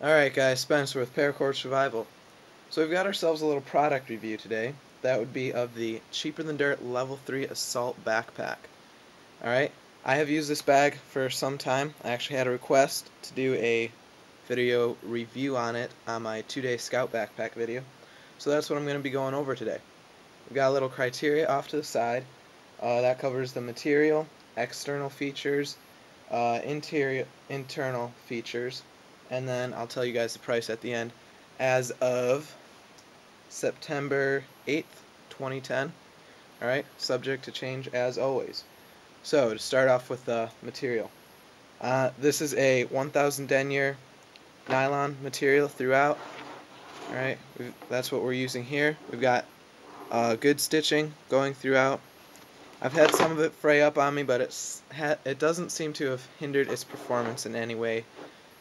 Alright guys, Spencer with Paracord Survival. So we've got ourselves a little product review today. That would be of the Cheaper Than Dirt Level 3 Assault Backpack. Alright, I have used this bag for some time. I actually had a request to do a video review on it on my 2-day Scout Backpack video. So that's what I'm going to be going over today. We've got a little criteria off to the side. That covers the material, external features, internal features, and then I'll tell you guys the price at the end as of September 8th, 2010. Alright, subject to change as always. So, to start off with the material. This is a 1000 denier nylon material throughout. Alright, that's what we're using here. We've got good stitching going throughout. I've had some of it fray up on me, but it doesn't seem to have hindered its performance in any way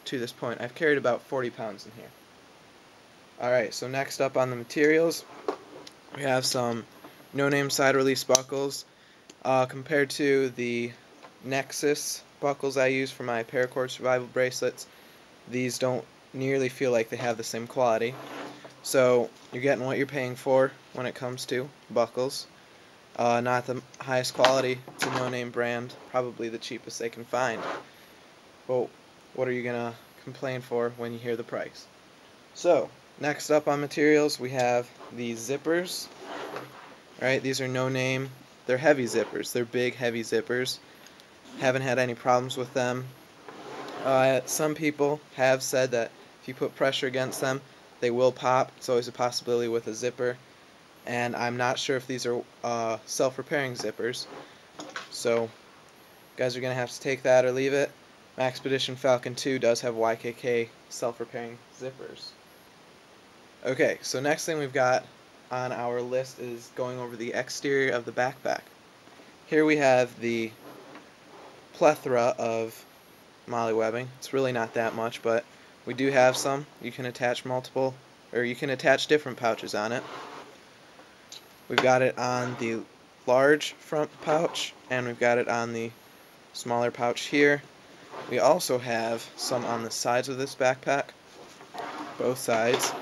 to this point. I've carried about 40 pounds in here. Alright, so next up on the materials, we have some no-name side release buckles. Compared to the Nexus buckles I use for my Paracord Survival bracelets, these don't nearly feel like they have the same quality. So you're getting what you're paying for when it comes to buckles. Not the highest quality. It's a no-name brand, probably the cheapest they can find. But what are you gonna complain for when you hear the price? So next up on materials, we have the zippers. Alright, these are no-name. They're heavy zippers. They're big, heavy zippers. Haven't had any problems with them. Some people have said that if you put pressure against them, they will pop. It's always a possibility with a zipper. And I'm not sure if these are self-repairing zippers. So, you guys are going to have to take that or leave it. My Expedition Falcon 2 does have YKK self-repairing zippers. Okay, so next thing we've got on our list is going over the exterior of the backpack. Here we have the plethora of MOLLE webbing. It's really not that much, but we do have some. You can attach different pouches on it. We've got it on the large front pouch, and we've got it on the smaller pouch here. We also have some on the sides of this backpack, both sides.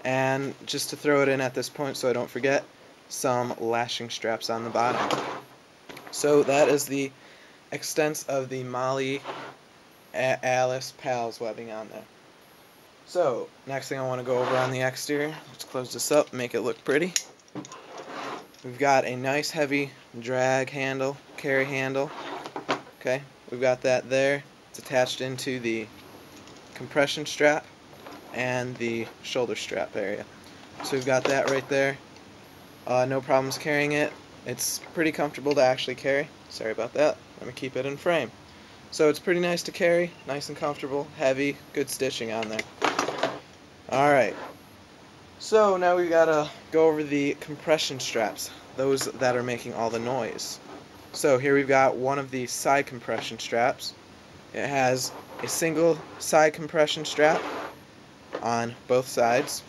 And just to throw it in at this point so I don't forget, some lashing straps on the bottom. So that is the extent of the MOLLE Alice Pals webbing on there. So, next thing I want to go over on the exterior, let's close this up, make it look pretty. We've got a nice heavy drag handle, carry handle. Okay, we've got that there. It's attached into the compression strap and the shoulder strap area. So we've got that right there. No problems carrying it. It's pretty comfortable to actually carry. Sorry about that. I'm going to keep it in frame. So it's pretty nice to carry, nice and comfortable, heavy, good stitching on there. Alright, so now we've got to go over the compression straps, those that are making all the noise. So here we've got one of the side compression straps. It has a single side compression strap on both sides.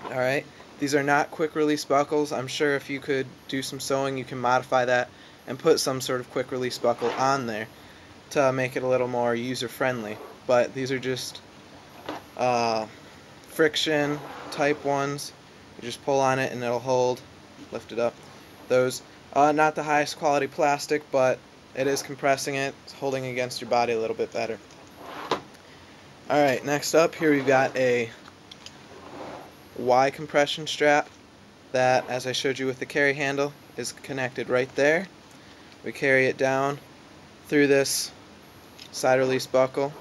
Alright, these are not quick release buckles. I'm sure if you could do some sewing, you can modify that and put some sort of quick release buckle on there to make it a little more user friendly. But these are just friction type ones. You just pull on it and it'll hold, lift it up. Those, not the highest quality plastic, but it is compressing it. It's holding against your body a little bit better. Alright, next up here we've got a Y compression strap that, as I showed you with the carry handle, is connected right there. We carry it down through this side release buckle.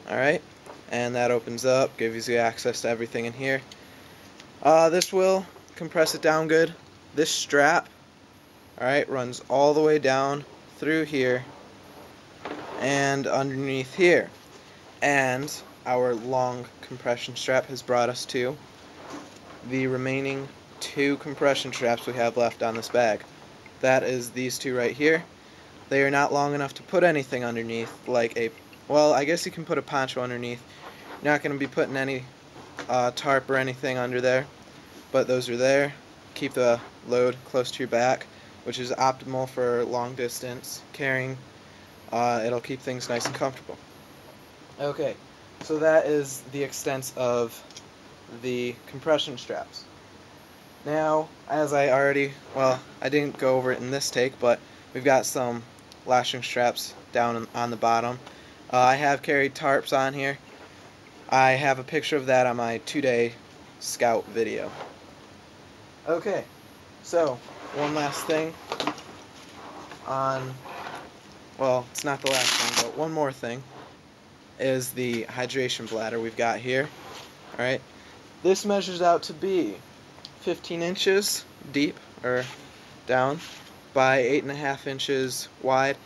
Alright, and that opens up, gives you access to everything in here. This will compress it down good. This strap, alright, runs all the way down through here and underneath here. And our long compression strap has brought us to the remaining 2 compression straps we have left on this bag. That is these 2 right here. They are not long enough to put anything underneath, like a, well, I guess you can put a poncho underneath. You're not going to be putting any tarp or anything under there, but those are there. Keep the load close to your back, which is optimal for long distance carrying. It'll keep things nice and comfortable. Okay, So that is the extent of the compression straps. Now, as I didn't go over it in this take, but we've got some lashing straps down on the bottom. I have carried tarps on here. I have a picture of that on my 2-day scout video. Okay, so one last thing it's not the last thing, but one more thing is the hydration bladder we've got here. Alright, this measures out to be 15 inches deep, or down, by 8.5 inches wide.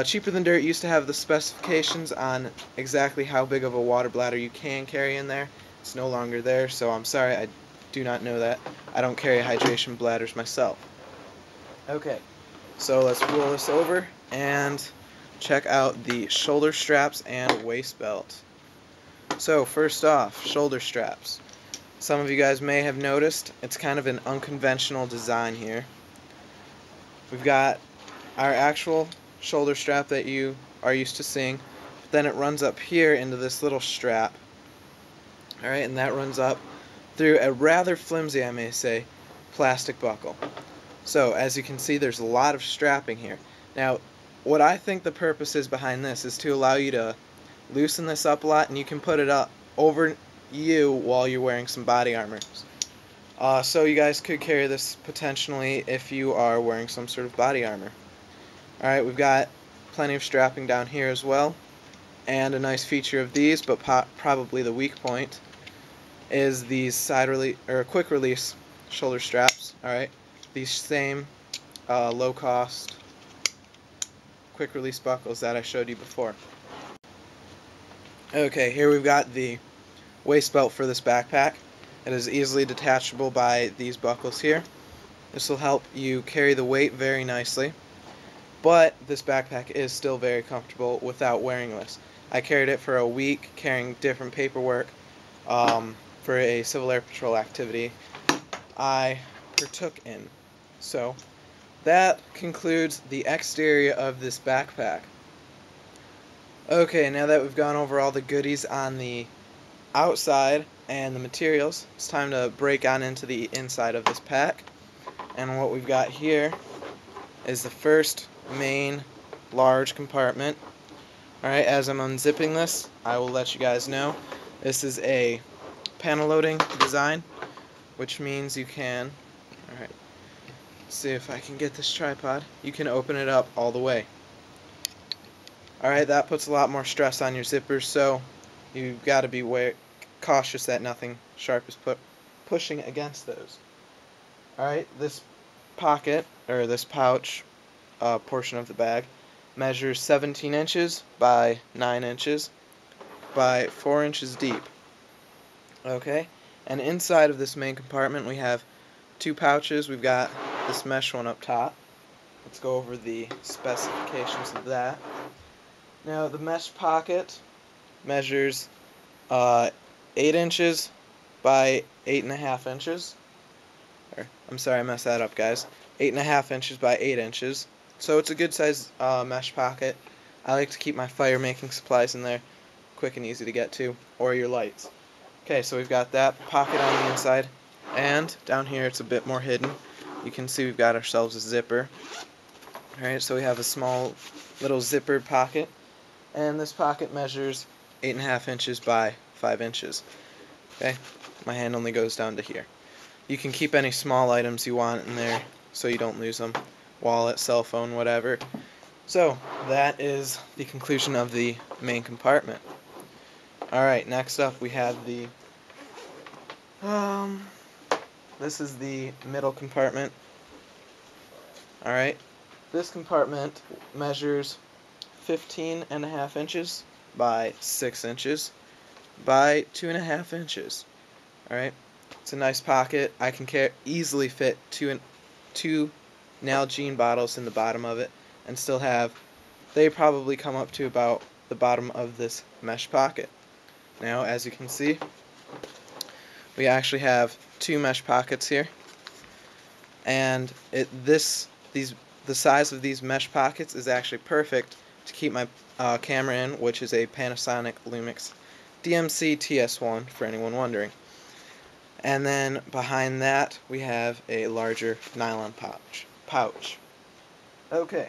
Cheaper Than Dirt used to have the specifications on exactly how big of a water bladder you can carry in there. It's no longer there, so I'm sorry, I do not know that. I don't carry hydration bladders myself. Okay, so let's roll this over and check out the shoulder straps and waist belt. So first off, shoulder straps. Some of you guys may have noticed it's kind of an unconventional design here. We've got our actual shoulder strap that you are used to seeing, but then it runs up here into this little strap. Alright, and that runs up through a rather flimsy, I may say, plastic buckle. So as you can see, there's a lot of strapping here. Now, what I think the purpose is behind this is to allow you to loosen this up a lot, and you can put it up over you while you're wearing some body armor. So you guys could carry this potentially if you are wearing some sort of body armor. Alright, we've got plenty of strapping down here as well, and a nice feature of these, but probably the weak point, is these quick release shoulder straps. Alright, these same low cost quick release buckles that I showed you before. Okay, here we've got the waist belt for this backpack. It is easily detachable by these buckles here. This will help you carry the weight very nicely, but this backpack is still very comfortable without wearing this. I carried it for a week carrying different paperwork for a Civil Air Patrol activity I partook in. So that concludes the exterior of this backpack. Okay, now that we've gone over all the goodies on the outside and the materials, it's time to break on into the inside of this pack. And what we've got here is the first main large compartment. Alright, as I'm unzipping this, I will let you guys know this is a panel loading design, which means you can, alright, see if I can get this tripod, you can open it up all the way. Alright, that puts a lot more stress on your zippers, so you've got to be cautious that nothing sharp is pushing against those. Alright, this pocket, or this pouch portion of the bag, measures 17 inches by 9 inches by 4 inches deep. Okay, and inside of this main compartment we have two pouches. We've got this mesh one up top. Let's go over the specifications of that. Now, the mesh pocket measures 8 inches by 8.5 inches. I'm sorry, I messed that up, guys. 8.5 inches by 8 inches. So it's a good size mesh pocket. I like to keep my fire making supplies in there, quick and easy to get to, or your lights. Okay, so we've got that pocket on the inside, and down here it's a bit more hidden. You can see we've got ourselves a zipper. Alright, so we have a small little zippered pocket, and this pocket measures 8.5 inches by 5 inches. Okay, my hand only goes down to here. You can keep any small items you want in there so you don't lose them. Wallet, cell phone, whatever. So, that is the conclusion of the main compartment. Alright, next up we have the this is the middle compartment. Alright, this compartment measures 15.5 inches by 6 inches by 2.5 inches. Alright, it's a nice pocket. I can easily fit two Nalgene bottles in the bottom of it and still have, they probably come up to about the bottom of this mesh pocket. Now, as you can see, we actually have two mesh pockets here, and the size of these mesh pockets is actually perfect to keep my camera in, which is a Panasonic Lumix DMC TS1 for anyone wondering. And then behind that we have a larger nylon pouch. Okay,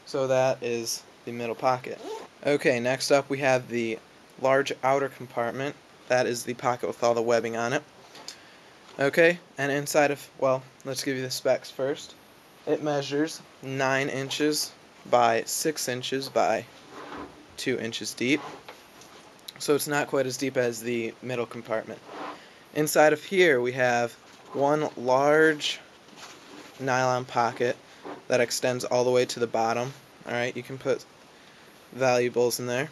so that is the middle pocket. Okay, next up we have the large outer compartment. That is the pocket with all the webbing on it. Okay, and inside of, well, let's give you the specs first. It measures 9 inches by 6 inches by 2 inches deep. So it's not quite as deep as the middle compartment. Inside of here we have one large nylon pocket that extends all the way to the bottom. Alright, you can put valuables in there.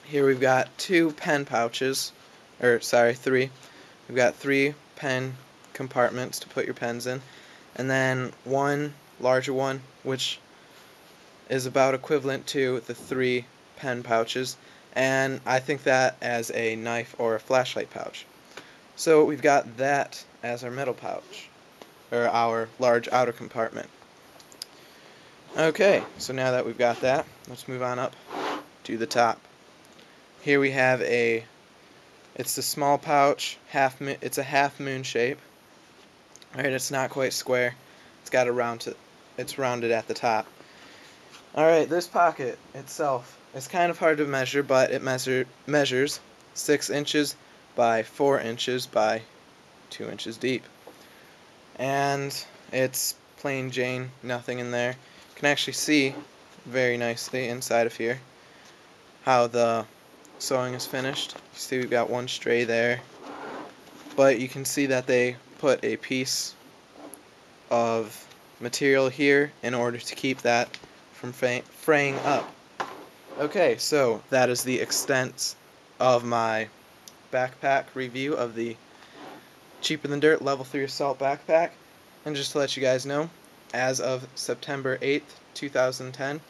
Here we've got 2 pen pouches, or sorry, 3. We've got 3 pen compartments to put your pens in, and then one larger one which is about equivalent to the 3 pen pouches, and I think that as a knife or a flashlight pouch. So we've got that as our middle pouch, or our large outer compartment. Okay, so now that we've got that, let's move on up to the top. Here we have it's the small pouch, it's a half moon shape. Alright, it's not quite square. It's got it's rounded at the top. Alright, this pocket itself is kind of hard to measure, but it measures 6 inches by 4 inches by 2 inches deep. And it's plain Jane, nothing in there. You can actually see very nicely inside of here how the sewing is finished. You see we've got one stray there, but you can see that they put a piece of material here in order to keep that from fraying up. Okay, so that is the extent of my backpack review of the Cheaper Than Dirt Level 3 Assault backpack. And just to let you guys know, as of September 8th, 2010,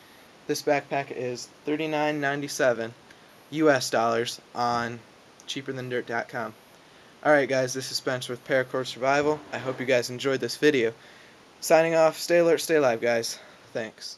this backpack is $39.97 US dollars on cheaperthandirt.com. Alright guys, this is Spencer with Paracord Survival. I hope you guys enjoyed this video. Signing off, stay alert, stay alive guys. Thanks.